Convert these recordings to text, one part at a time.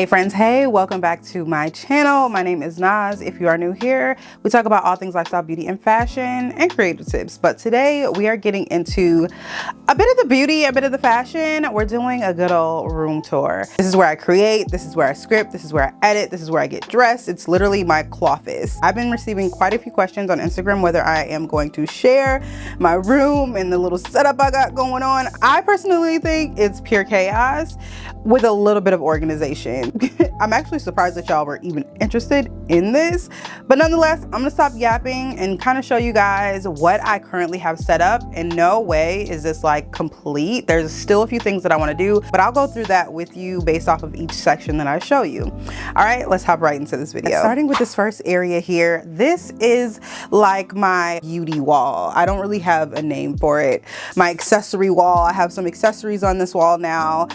Hey friends, hey, welcome back to my channel. My name is Naz. If you are new here, we talk about all things lifestyle, beauty, and fashion and creative tips. But today we are getting into a bit of the beauty, a bit of the fashion. We're doing a good old room tour. This is where I create, this is where I script, this is where I edit, this is where I get dressed. It's literally my Cloffice. I've been receiving quite a few questions on Instagram whether I am going to share my room and the little setup I got going on. I personally think it's pure chaos with a little bit of organization. I'm actually surprised that y'all were even interested in this, but nonetheless, I'm gonna stop yapping and kind of show you guys what I currently have set up. In no way is this like complete. There's still a few things that I want to do, but I'll go through that with you based off of each section that I show you. All right, let's hop right into this video. Starting with this first area here, this is like my beauty wall. I don't really have a name for it. My accessory wall. I have some accessories on this wall now.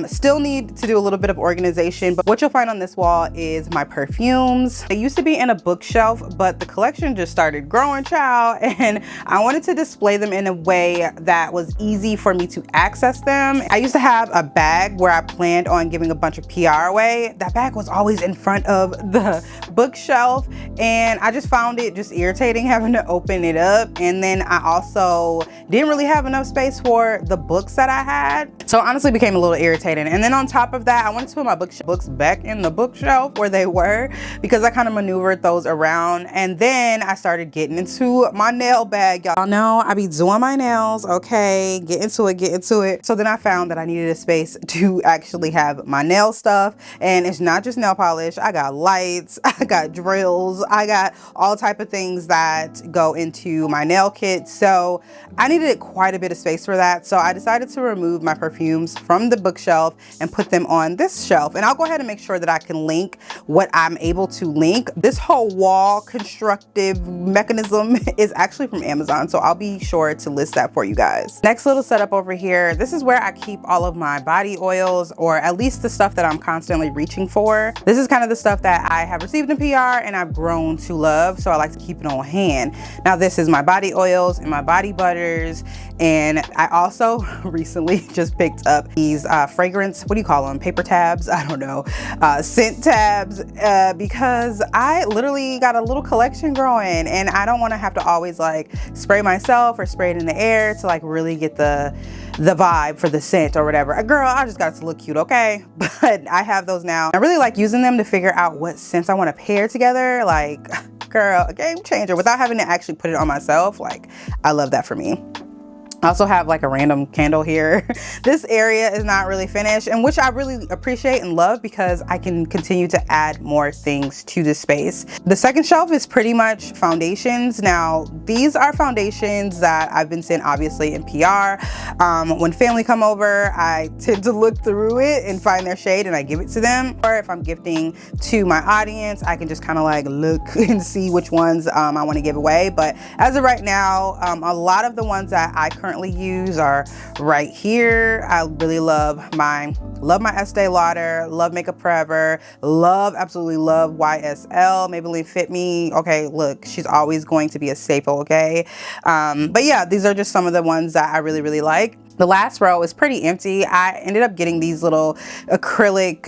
Still need to do a little bit of organization, but what you'll find on this wall is my perfumes. They used to be in a bookshelf, but the collection just started growing, child, and I wanted to display them in a way that was easy for me to access them. I used to have a bag where I planned on giving a bunch of PR away. That bag was always in front of the bookshelf, and I just found it just irritating having to open it up. And then I also didn't really have enough space for the books that I had, so honestly became a little irritating. And then on top of that, I wanted to put my books back in the bookshelf where they were because I kind of maneuvered those around. And then I started getting into my nail bag. Y'all know I be doing my nails, okay? Get into it. So then I found that I needed a space to actually have my nail stuff. And it's not just nail polish. I got lights, I got drills, I got all type of things that go into my nail kit. So I needed quite a bit of space for that. So I decided to remove my perfumes from the bookshelf and put them on this shelf. And I'll go ahead and make sure that I can link what I'm able to link. This whole wall constructive mechanism is actually from Amazon, so I'll be sure to list that for you guys. Next little setup over here, this is where I keep all of my body oils, or at least the stuff that I'm constantly reaching for. This is kind of the stuff that I have received in PR and I've grown to love, so I like to keep it on hand. Now this is my body oils and my body butters, and I also recently just picked up these fragrance, what do you call them, paper tabs, I don't know, scent tabs, because I literally got a little collection growing and I don't want to have to always like spray myself or spray it in the air to like really get the vibe for the scent or whatever. Girl, I just got it to look cute, okay? But I have those now. I really like using them to figure out what scents I want to pair together. Like, girl, a game changer without having to actually put it on myself. Like, I love that for me. I also have like a random candle here. This area is not really finished, and which I really appreciate and love because I can continue to add more things to this space. The second shelf is pretty much foundations. Now, these are foundations that I've been sent obviously in PR. When family come over, I tend to look through it and find their shade and I give it to them. Or if I'm gifting to my audience, I can just kind of like look and see which ones I want to give away. But as of right now, a lot of the ones that I currently use are right here. I really love my Estee Lauder, love Makeup Forever, absolutely love YSL, Maybelline Fit Me. Okay, look, she's always going to be a staple, okay? But yeah, these are just some of the ones that I really like. The last row is pretty empty. I ended up getting these little acrylic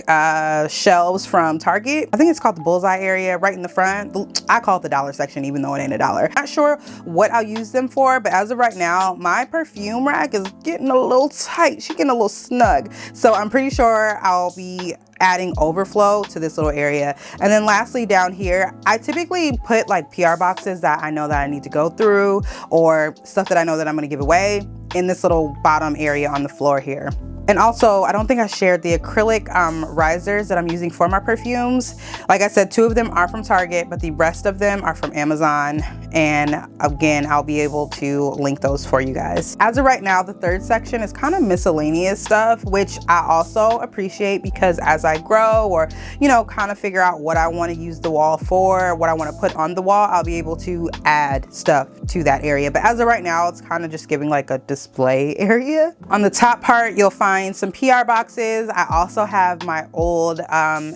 shelves from Target. I think it's called the bullseye area right in the front. I call it the dollar section even though it ain't a dollar. Not sure what I'll use them for, but as of right now, my perfume rack is getting a little tight. She's getting a little snug. So I'm pretty sure I'll be adding overflow to this little area. And then lastly down here, I typically put like PR boxes that I know that I need to go through or stuff that I know that I'm gonna give away in this little bottom area on the floor here. And also, I don't think I shared the acrylic risers that I'm using for my perfumes. Like I said, 2 of them are from Target, but the rest of them are from Amazon. And again, I'll be able to link those for you guys. As of right now, the third section is kind of miscellaneous stuff, which I also appreciate because as I grow or, you know, kind of figure out what I want to use the wall for, what I want to put on the wall, I'll be able to add stuff to that area. But as of right now, it's kind of just giving like a display area. On the top part, you'll find some PR boxes. I also have my old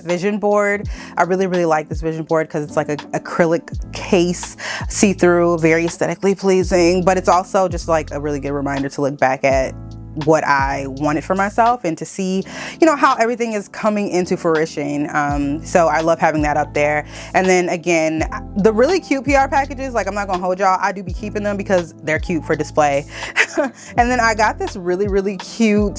vision board. I really like this vision board because it's like an acrylic case, see-through, very aesthetically pleasing, but it's also just like a really good reminder to look back at what I wanted for myself and to see, you know, how everything is coming into fruition. So I love having that up there. And then again, the really cute PR packages, like I'm not gonna hold y'all, I do be keeping them because they're cute for display. And then I got this really cute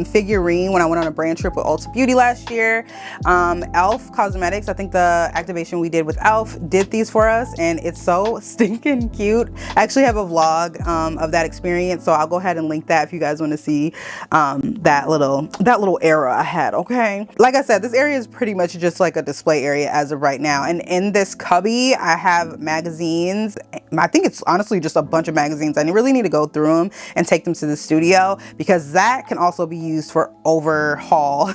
figurine when I went on a brand trip with Ulta Beauty last year. Elf Cosmetics, I think the activation we did with Elf did these for us, and it's so stinking cute. I actually have a vlog of that experience, so I'll go ahead and link that if you guys want to see that little era I had. Okay, like I said, this area is pretty much just like a display area as of right now, and in this cubby I have magazines. I think it's honestly just a bunch of magazines. I really need to go through them and take them to the studio, because that can also be used for overhaul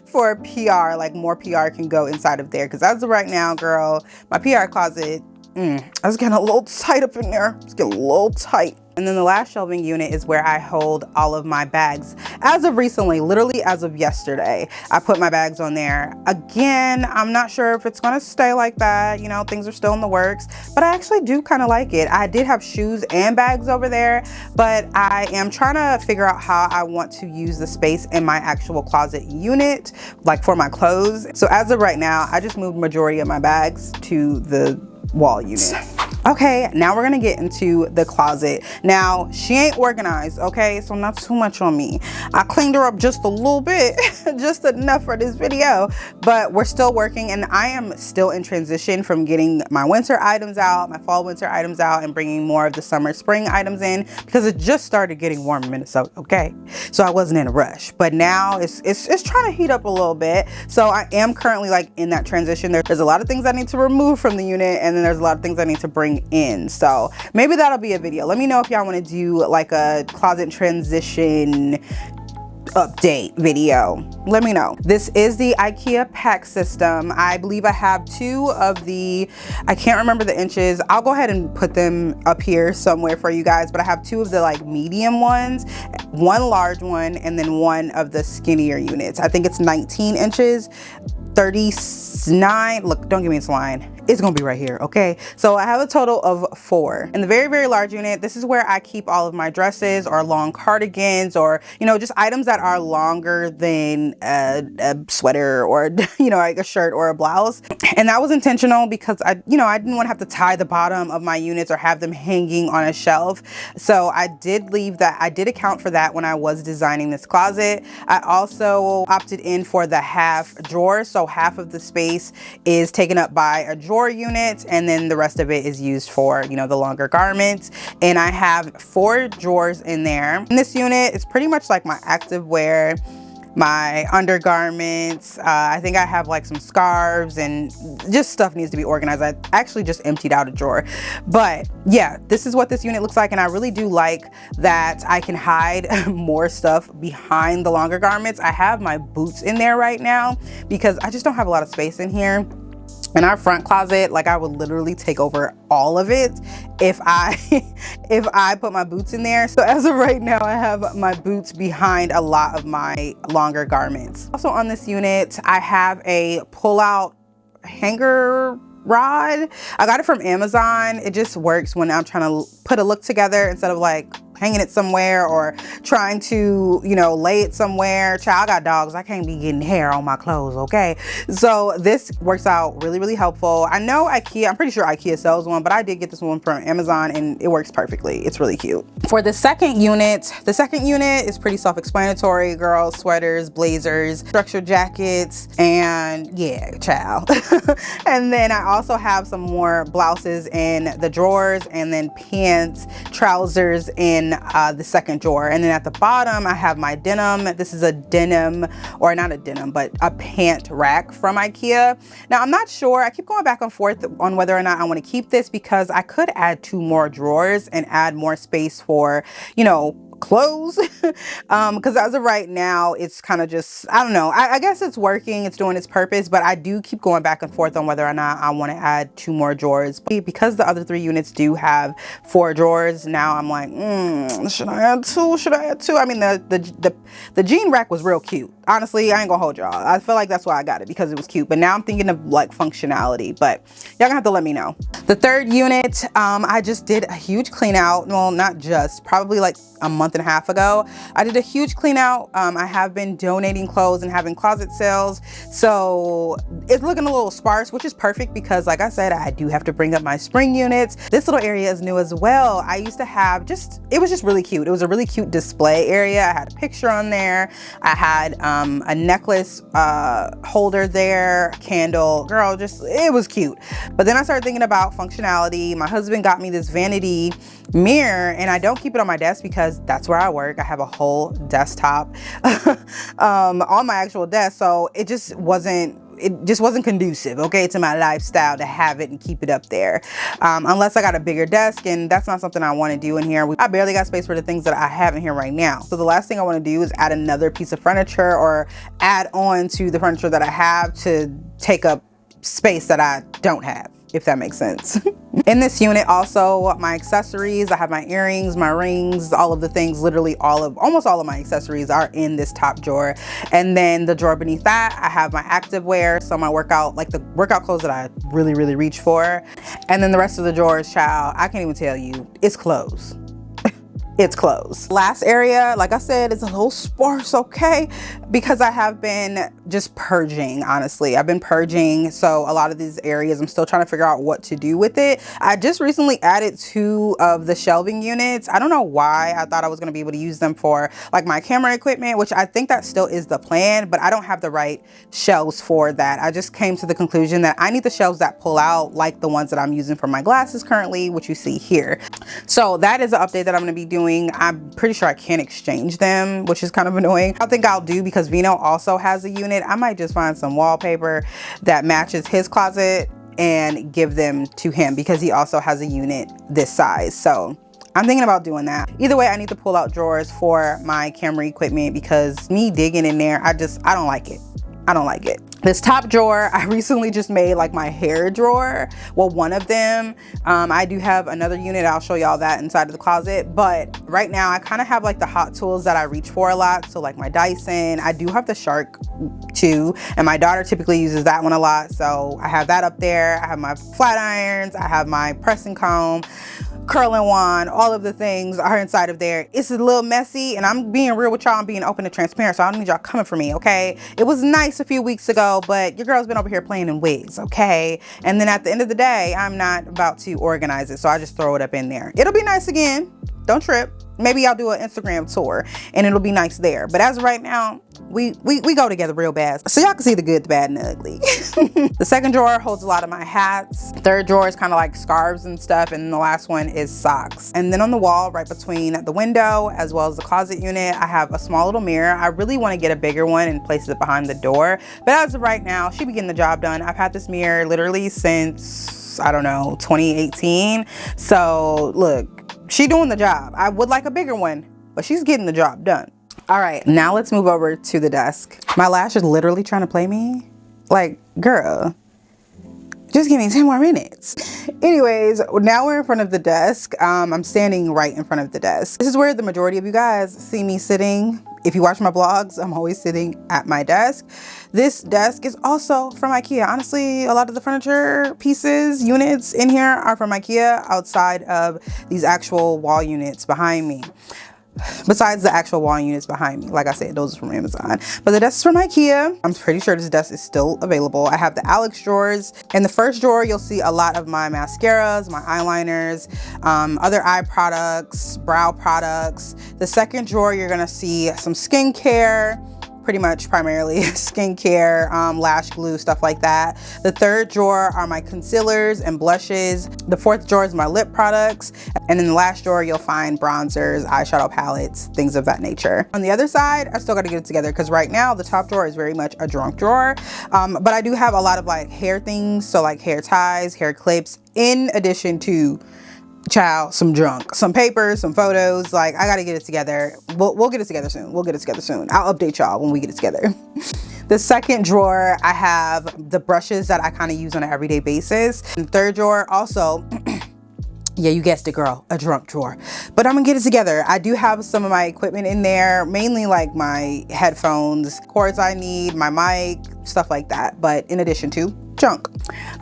for PR. Like more PR can go inside of there, because as of right now, girl, my PR closet, I was getting a little tight up in there. It's getting a little tight. And then the last shelving unit is where I hold all of my bags. As of recently, literally as of yesterday, I put my bags on there. Again, I'm not sure if it's gonna stay like that. You know, things are still in the works, but I actually do kind of like it. I did have shoes and bags over there, but I am trying to figure out how I want to use the space in my actual closet unit, like for my clothes. So as of right now, I just moved majority of my bags to the wall unit. Okay, now we're gonna get into the closet. Now, she ain't organized, okay? So not too much on me. I cleaned her up just a little bit, just enough for this video, but we're still working, and I am still in transition from getting my winter items out, my fall winter items out, and bringing more of the summer spring items in, because it just started getting warm in Minnesota, okay? So I wasn't in a rush, but now it's trying to heat up a little bit. So I am currently like in that transition. There's a lot of things I need to remove from the unit, and then there's a lot of things I need to bring in. So maybe that'll be a video. Let me know if y'all want to do like a closet transition update video. Let me know. This is the IKEA pack system. I believe I have two of the, I can't remember the inches. I'll go ahead and put them up here somewhere for you guys, but I have two of the like medium ones, one large one, and then one of the skinnier units. I think it's 19 inches, 39. Look, don't give me this line. It's gonna be right here, okay? So I have a total of 4. In the very large unit, this is where I keep all of my dresses or long cardigans, or, you know, just items that are longer than a sweater or, you know, like a shirt or a blouse. And that was intentional because I didn't want to have to tie the bottom of my units or have them hanging on a shelf. So I did leave that. I did account for that when I was designing this closet. I also opted in for the half drawer. So half of the space is taken up by a drawer unit, and then the rest of it is used for, you know, the longer garments. And I have 4 drawers in there. In this unit, it's pretty much like my active wear, my undergarments. I think I have like some scarves, and just stuff needs to be organized. I actually just emptied out a drawer. But yeah, this is what this unit looks like, and I really do like that I can hide more stuff behind the longer garments. I have my boots in there right now because I just don't have a lot of space in here. In our front closet, like I would literally take over all of it if I put my boots in there. So as of right now, I have my boots behind a lot of my longer garments. Also on this unit, I have a pull-out hanger rod. I got it from Amazon. It just works when I'm trying to put a look together instead of like hanging it somewhere or trying to, you know, lay it somewhere. Child, I got dogs. I can't be getting hair on my clothes, okay? So this works out really helpful. I know IKEA, I'm pretty sure IKEA sells one, but I did get this one from Amazon and it works perfectly. It's really cute. For the second unit is pretty self-explanatory. Girls, sweaters, blazers, structured jackets, and yeah, child. And then I also have some more blouses in the drawers, and then pants, trousers in the second drawer. And then at the bottom, I have my denim. This is a denim, or not a denim, but a pant rack from IKEA. Now, I'm not sure. I keep going back and forth on whether or not I want to keep this, because I could add 2 more drawers and add more space for, you know, clothes. Because as of right now, it's kind of just, I don't know. I guess it's working. It's doing its purpose, but I do keep going back and forth on whether or not I want to add 2 more drawers. Because the other 3 units do have 4 drawers, now I'm like, should I add 2? Should I add 2? I mean, the jean rack was real cute. honestly, I ain't gonna hold y'all. I feel like that's why I got it, because it was cute. But now I'm thinking of like functionality, but y'all gonna have to let me know. The third unit, I just did a huge clean out. Well, not just, probably like a month and a half ago. I did a huge clean out. I have been donating clothes and having closet sales. So it's looking a little sparse, which is perfect because like I said, I do have to bring up my spring units. This little area is new as well. I used to have it was just really cute. It was a really cute display area. I had a picture on there. I had a necklace holder there, candle, girl, it was cute. But then I started thinking about functionality. My husband got me this vanity mirror, and I don't keep it on my desk because that's where I work. I have a whole desktop on my actual desk, so it just wasn't conducive, okay, to my lifestyle to have it and keep it up there, unless I got a bigger desk, and that's not something I want to do in here. I barely got space for the things that I have in here right now. So the last thing I want to do is add another piece of furniture or add on to the furniture that I have to take up space that I don't have, if that makes sense. In this unit also, my accessories, I have my earrings, my rings, all of the things, literally almost all of my accessories are in this top drawer. And then the drawer beneath that, I have my active wear, so my workout, like the workout clothes that I really reach for. And then the rest of the drawers, child, I can't even tell you, it's clothes. It's closed. Last area, like I said, is a little sparse, okay? Because I have been just purging, honestly. I've been purging, so a lot of these areas, I'm still trying to figure out what to do with it. I just recently added 2 of the shelving units. I don't know why. I thought I was gonna be able to use them for like my camera equipment, which I think that still is the plan, but I don't have the right shelves for that. I just came to the conclusion that I need the shelves that pull out, like the ones that I'm using for my glasses currently, which you see here. So that is an update that I'm gonna be doing. I'm pretty sure I can't exchange them, which is kind of annoying. I think I'll do, because Vino also has a unit. I might just find some wallpaper that matches his closet and give them to him, because he also has a unit this size. So I'm thinking about doing that. Either way, I need to pull out drawers for my camera equipment, because me digging in there, I don't like it. I don't like it. This top drawer, I recently just made like my hair drawer. Well, one of them. I do have another unit. I'll show y'all that inside of the closet. But right now I kind of have like the hot tools that I reach for a lot. So like my Dyson, I do have the Shark too. And my daughter typically uses that one a lot. So I have that up there. I have my flat irons. I have my pressing comb, curling wand, all of the things are inside of there. It's a little messy, and I'm being real with y'all. I'm being open and transparent, so I don't need y'all coming for me, okay? It was nice a few weeks ago, but your girl's been over here playing in wigs, okay? And then at the end of the day, I'm not about to organize it, so I just throw it up in there. It'll be nice again. Don't trip. Maybe I'll do an Instagram tour and it'll be nice there. But as of right now, we go together real bad. So y'all can see the good, the bad, and the ugly. The second drawer holds a lot of my hats. Third drawer is kind of like scarves and stuff. And the last one is socks. And then on the wall, right between the window as well as the closet unit, I have a small little mirror. I really want to get a bigger one and place it behind the door. But as of right now, she be getting the job done. I've had this mirror literally since, I don't know, 2018. So look, she doing the job. I would like a bigger one, but she's getting the job done. All right, now let's move over to the desk. My lash is literally trying to play me. Like, girl, just give me 10 more minutes. Anyways, now we're in front of the desk. I'm standing right in front of the desk. This is where the majority of you guys see me sitting. If you watch my vlogs, I'm always sitting at my desk. This desk is also from IKEA. Honestly, a lot of the furniture pieces, units in here are from IKEA outside of these actual wall units behind me. Besides the actual wall units behind me, like I said, those are from Amazon. But the desk is from IKEA. I'm pretty sure this desk is still available. I have the Alex drawers. In the first drawer, you'll see a lot of my mascaras, my eyeliners, other eye products, brow products. The second drawer, you're gonna see some skincare, pretty much primarily skincare, lash glue, stuff like that. The third drawer are my concealers and blushes. The fourth drawer is my lip products. And in the last drawer, you'll find bronzers, eyeshadow palettes, things of that nature. On the other side, I still gotta get it together because right now the top drawer is very much a drunk drawer. But I do have a lot of like hair things. So like hair ties, hair clips, in addition to some junk, some papers, some photos. Like, I gotta get it together. We'll get it together soon. We'll get it together soon. I'll update y'all when we get it together. The second drawer, I have the brushes that I kind of use on an everyday basis. And the third drawer, also Yeah, you guessed it, girl, a drunk drawer. But I'm gonna get it together. I do have some of my equipment in there, mainly like my headphones, cords I need, my mic, stuff like that, but in addition to junk.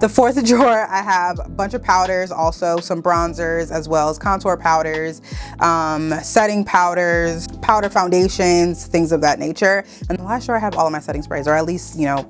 The fourth drawer, I have a bunch of powders, also some bronzers, as well as contour powders, setting powders, powder foundations, things of that nature. And the last drawer, I have all of my setting sprays, or at least, you know,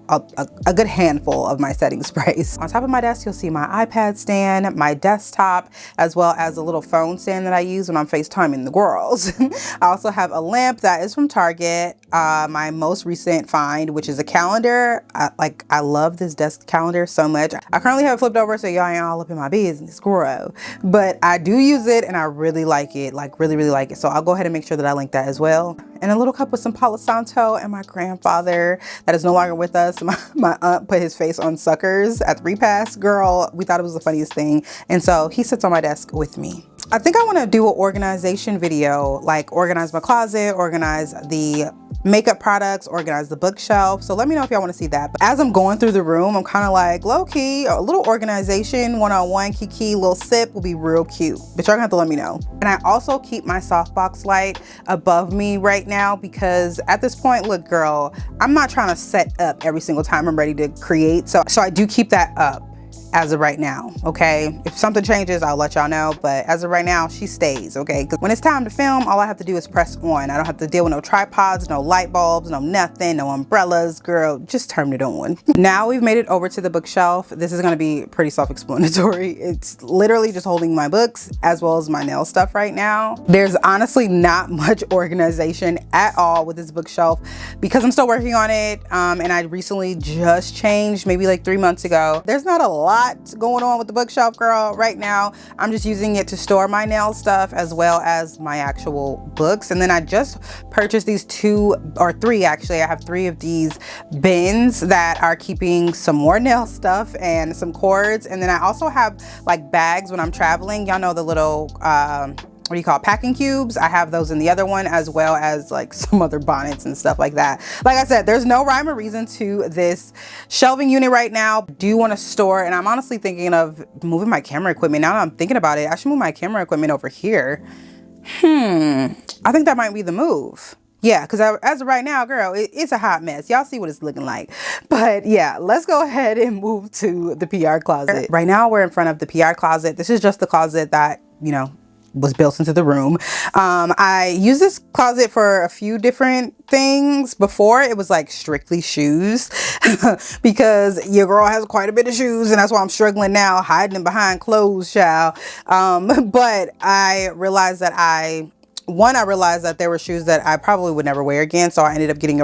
a good handful of my setting sprays. On top of my desk, you'll see my iPad stand, my desktop, as well as a little phone stand that I use when I'm FaceTiming the girls. I also have a lamp that is from Target, my most recent find, which is a calendar. I love this desk calendar so much. I currently have it flipped over, so y'all ain't all up in my business, grow. But I do use it and I really like it, like really like it. So I'll go ahead and make sure that I link that as well. And a little cup with some Palo Santo, and my grandfather that is no longer with us. My aunt put his face on suckers at the repast. Girl, we thought it was the funniest thing. And so he sits on my desk with me. I think I want to do an organization video, like organize my closet, organize the makeup products, organize the bookshelf. So let me know if y'all want to see that. But as I'm going through the room, I'm kind of like low-key, a little organization, one-on-one, kiki, little sip will be real cute. But y'all gonna have to let me know. And I also keep my softbox light above me right now because at this point, look, girl, I'm not trying to set up every single time I'm ready to create. So I do keep that up as of right now, okay? If something changes, I'll let y'all know, but as of right now, she stays, okay? Because when it's time to film, all I have to do is press on. I don't have to deal with no tripods, no light bulbs, no nothing, no umbrellas, girl, just turn it on. Now we've made it over to the bookshelf. This is gonna be pretty self-explanatory. It's literally just holding my books as well as my nail stuff right now. There's honestly not much organization at all with this bookshelf because I'm still working on it, and I recently just changed, maybe like 3 months ago. There's not a lot going on with the bookshelf, girl. Right now I'm just using it to store my nail stuff as well as my actual books. And then I just purchased these 2 or 3, actually I have 3 of these bins that are keeping some more nail stuff and some cords. And then I also have like bags when I'm traveling, y'all know the little what do you call it, packing cubes. I have those in the other one, as well as like some other bonnets and stuff like that. Like I said, there's no rhyme or reason to this shelving unit right now. Do want to store, and I'm honestly thinking of moving my camera equipment. Now that I'm thinking about it, I should move my camera equipment over here. I think that might be the move. Yeah, because as of right now, girl, it's a hot mess. Y'all see what it's looking like. But yeah, let's go ahead and move to the PR closet. Right now, we're in front of the PR closet. This is just the closet that, you know, was built into the room. I use this closet for a few different things. Before, it was like strictly shoes because your girl has quite a bit of shoes, and that's why I'm struggling now, hiding them behind clothes, child. But I realized that I realized that there were shoes that I probably would never wear again, so I ended up getting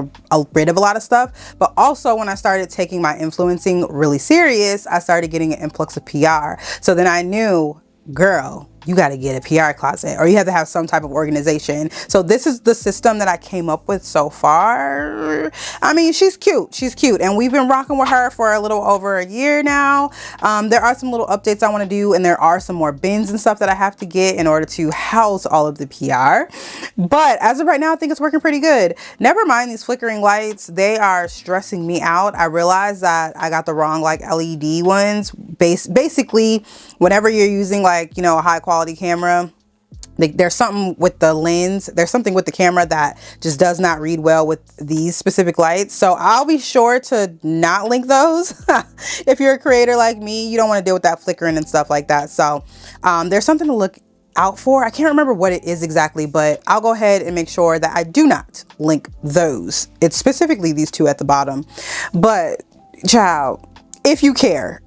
rid of a lot of stuff. But also, when I started taking my influencing really serious, I started getting an influx of PR. So then I knew, girl, you got to get a PR closet, or you have to have some type of organization. So this is the system that I came up with so far. I mean, she's cute. She's cute. And we've been rocking with her for a little over a year now. There are some little updates I want to do, and there are some more bins and stuff that I have to get in order to house all of the PR. But as of right now, I think it's working pretty good. Never mind these flickering lights. They are stressing me out. I realized that I got the wrong like LED ones. Basically, whenever you're using like, you know, a high quality camera, there's something with the lens, there's something with the camera that just does not read well with these specific lights. So I'll be sure to not link those. If you're a creator like me, you don't want to deal with that flickering and stuff like that. So there's something to look out for. I can't remember what it is exactly, but I'll go ahead and make sure that I do not link those. It's specifically these 2 at the bottom. But child, if you care.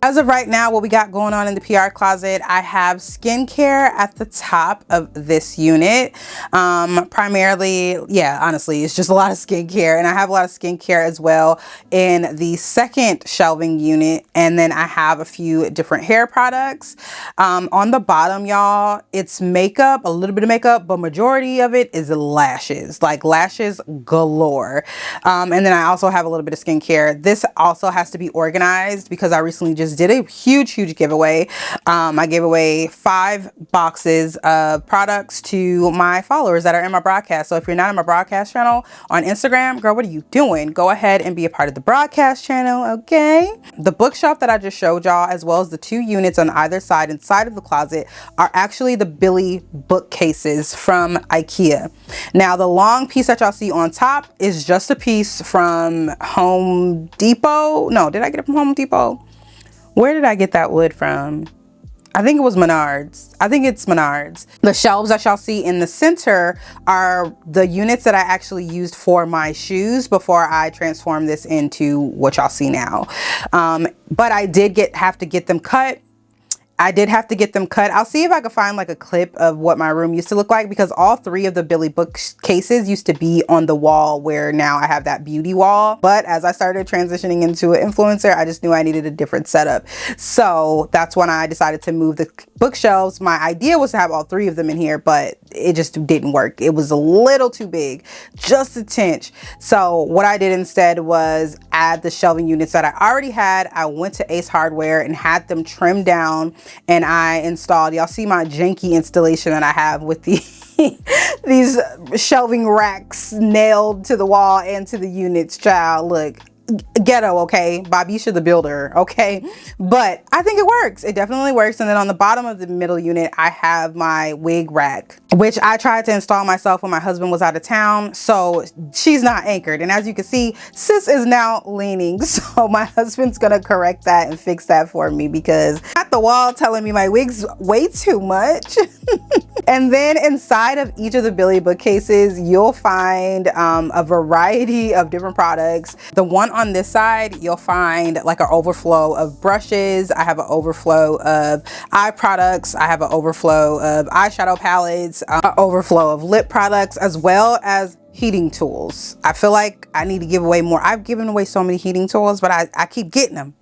As of right now, what we got going on in the PR closet, I have skincare at the top of this unit. Primarily, yeah, honestly, it's just a lot of skincare, and I have a lot of skincare as well in the second shelving unit. And then I have a few different hair products. On the bottom, y'all, it's makeup, a little bit of makeup, but majority of it is lashes, like lashes galore. And then I also have a little bit of skincare. This also has to be organized because I recently just just did a huge giveaway. I gave away 5 boxes of products to my followers that are in my broadcast. So if you're not in my broadcast channel on Instagram, girl, what are you doing? Go ahead and be a part of the broadcast channel, okay? The bookshelf that I just showed y'all, as well as the 2 units on either side inside of the closet, are actually the Billy bookcases from IKEA. Now, the long piece that y'all see on top is just a piece from Home Depot. No, did I get it from Home Depot? Where did I get that wood from? I think it was Menards. I think it's Menards. The shelves that y'all see in the center are the units that I actually used for my shoes before I transformed this into what y'all see now. But I did have to get them cut. I'll see if I can find like a clip of what my room used to look like, because all 3 of the Billy bookcases used to be on the wall where now I have that beauty wall. But as I started transitioning into an influencer, I just knew I needed a different setup. So that's when I decided to move the bookshelves. My idea was to have all 3 of them in here, but it just didn't work. It was a little too big, just a tinch. So what I did instead was add the shelving units that I already had. I went to Ace Hardware and had them trimmed down, and I installed, y'all see my janky installation that I have with the these shelving racks nailed to the wall and to the units. Child, look, ghetto, okay? Bobisha the builder, okay? But I think it works. It definitely works. And then on the bottom of the middle unit, I have my wig rack, which I tried to install myself when my husband was out of town. So she's not anchored. And as you can see, sis is now leaning. So my husband's gonna correct that and fix that for me, because at the wall telling me my wig's way too much. And then inside of each of the Billy bookcases, you'll find a variety of different products. The one on this side, you'll find like an overflow of brushes. I have an overflow of eye products. I have an overflow of eyeshadow palettes, an overflow of lip products, as well as heating tools. I feel like I need to give away more. I've given away so many heating tools, but I keep getting them.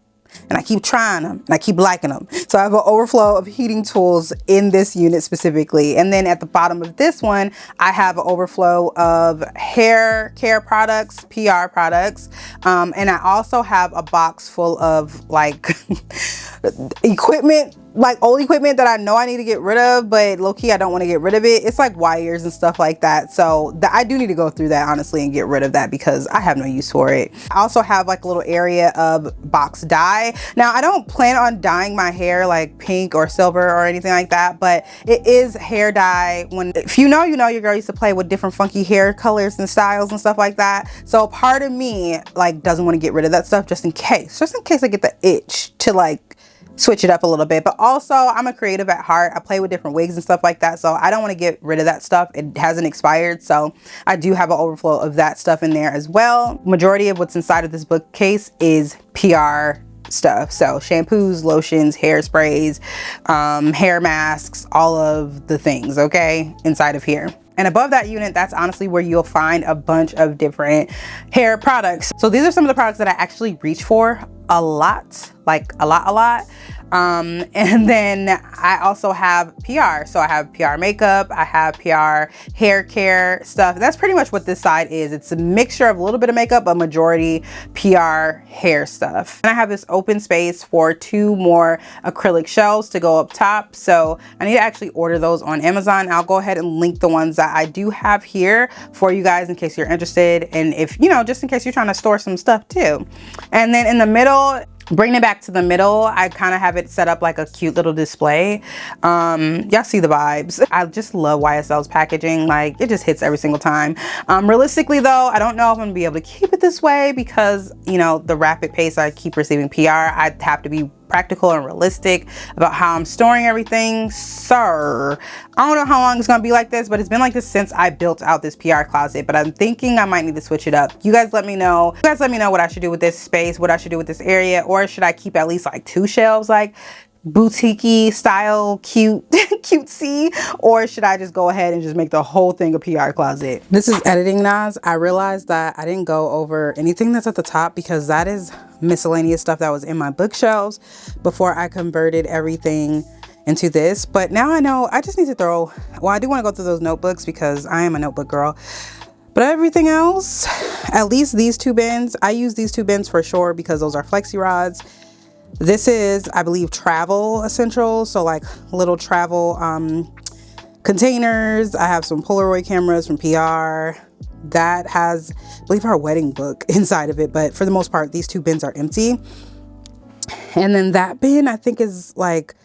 And I keep trying them and I keep liking them. So I have an overflow of heating tools in this unit specifically. And then at the bottom of this one, I have an overflow of hair care products, PR products. And I also have a box full of like equipment, like old equipment that I know I need to get rid of, but low-key I don't want to get rid of it. It's like wires and stuff like that. So I do need to go through that honestly and get rid of that, because I have no use for it. I also have like a little area of box dye. Now I don't plan on dyeing my hair like pink or silver or anything like that, but it is hair dye. If you know, you know, your girl used to play with different funky hair colors and styles and stuff like that. So part of me like doesn't want to get rid of that stuff just in case I get the itch to like switch it up a little bit. But also, I'm a creative at heart. I play with different wigs and stuff like that, so I don't want to get rid of that stuff. It hasn't expired, so I do have an overflow of that stuff in there as well. Majority of what's inside of this bookcase is PR stuff, so shampoos, lotions, hairsprays, hair masks, all of the things, okay, inside of here. And above that unit, that's honestly where you'll find a bunch of different hair products. So these are some of the products that I actually reach for a lot, like a lot. And then I also have PR. So I have PR makeup, I have PR hair care stuff. That's pretty much what this side is. It's a mixture of a little bit of makeup, but majority PR hair stuff. And I have this open space for 2 more acrylic shelves to go up top. So I need to actually order those on Amazon. I'll go ahead and link the ones that I do have here for you guys in case you're interested. And if, you know, just in case you're trying to store some stuff too. And then in the middle, bringing it back to the middle, I kind of have it set up like a cute little display. Y'all see the vibes. I just love YSL's packaging. Like, it just hits every single time. Realistically though, I don't know if I'm gonna be able to keep it this way because, you know, the rapid pace I keep receiving PR, I'd have to be practical and realistic about how I'm storing everything. So I don't know how long it's gonna be like this, but it's been like this since I built out this PR closet, but I'm thinking I might need to switch it up. You guys let me know. You guys let me know what I should do with this space, what I should do with this area, or should I keep at least like 2 shelves, like boutique-y style, cute, cutesy, or should I just go ahead and just make the whole thing a PR closet? This is editing Nas. I realized that I didn't go over anything that's at the top because that is miscellaneous stuff that was in my bookshelves before I converted everything into this. But now I know I just need to throw, well, I do want to go through those notebooks because I am a notebook girl. But everything else, at least these 2 bins, I use these 2 bins for sure because those are flexi rods. This is, I believe, travel essentials. So like little travel containers. I have some Polaroid cameras from PR. That has, I believe, our wedding book inside of it. But for the most part, these two bins are empty. And then that bin, I think, is like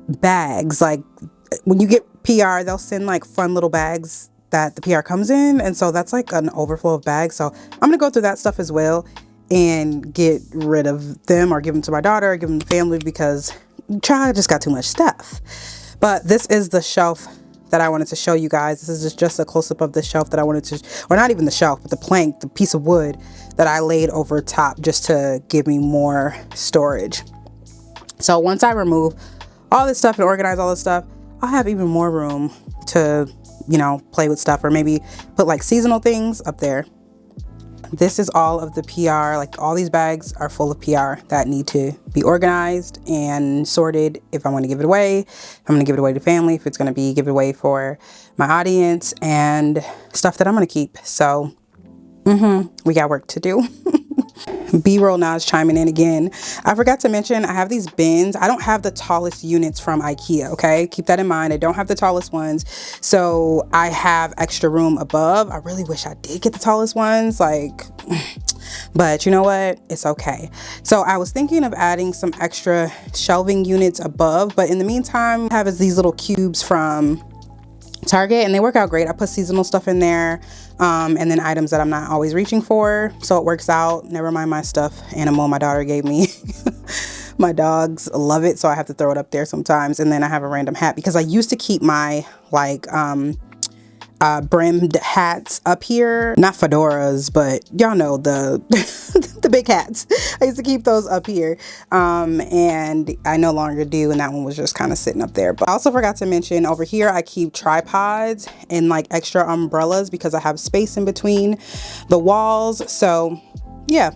bags. Like when you get PR, they'll send like fun little bags that the PR comes in. And so that's like an overflow of bags. So I'm going to go through that stuff as well and get rid of them or give them to my daughter or give them to family because child just got too much stuff. But this is the shelf that I wanted to show you guys. This is just a close-up of the shelf that I wanted to, or not even the shelf, but the plank, the piece of wood that I laid over top just to give me more storage. So once I remove all this stuff and organize all this stuff, I'll have even more room to, you know, play with stuff or maybe put like seasonal things up there. This is all of the PR, like all these bags are full of PR that need to be organized and sorted if I want to give it away. If I'm going to give it away to family, if it's going to be give it away for my audience and stuff that I'm going to keep. So we got work to do. B-roll now is chiming in again. I forgot to mention I have these bins. I don't have the tallest units from IKEA, okay? Keep that in mind. I don't have the tallest ones. So I have extra room above. I really wish I did get the tallest ones, like, but you know what? It's okay. So I was thinking of adding some extra shelving units above, but in the meantime, I have these little cubes from Target and they work out great. I put seasonal stuff in there and then items that I'm not always reaching for, so it works out. Never mind my stuffed animal my daughter gave me. My dogs love it, so I have to throw it up there sometimes. And then I have a random hat because I used to keep my like brimmed hats up here, not fedoras, but y'all know the the big hats. I used to keep those up here and I no longer do, and that one was just kind of sitting up there. But I also forgot to mention over here I keep tripods and like extra umbrellas because I have space in between the walls. So yeah,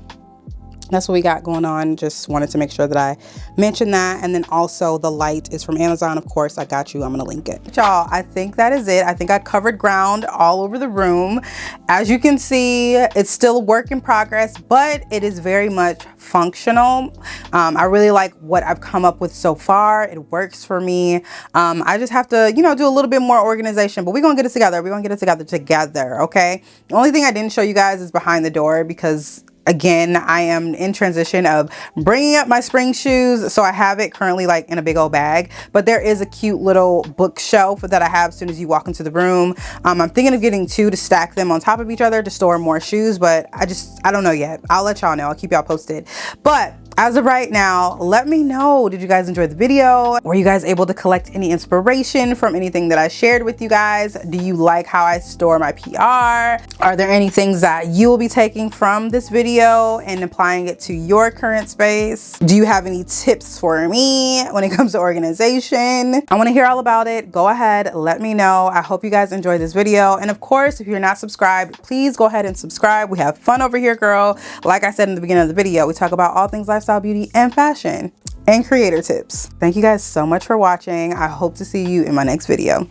that's what we got going on. Just wanted to make sure that I mentioned that. And then also the light is from Amazon. Of course, I got you. I'm going to link it. Y'all, I think that is it. I think I covered ground all over the room. As you can see, it's still a work in progress, but it is very much functional. I really like what I've come up with so far. It works for me. I just have to, you know, do a little bit more organization, but we're going to get it together. We're going to get it together. Okay. The only thing I didn't show you guys is behind the door because again, I am in transition of bringing up my spring shoes. So I have it currently like in a big old bag, but there is a cute little bookshelf that I have as soon as you walk into the room. I'm thinking of getting two to stack them on top of each other to store more shoes, but I don't know yet. I'll let y'all know. I'll keep y'all posted. But as of right now, let me know, did you guys enjoy the video? Were you guys able to collect any inspiration from anything that I shared with you guys? Do you like how I store my PR? Are there any things that you will be taking from this video and applying it to your current space? Do you have any tips for me when it comes to organization? I want to hear all about it. Go ahead, let me know. I hope you guys enjoyed this video. And of course, if you're not subscribed, please go ahead and subscribe. We have fun over here, girl. Like I said in the beginning of the video, we talk about all things lifestyle, beauty, and fashion, and creator tips. Thank you guys so much for watching. I hope to see you in my next video.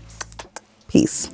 Peace.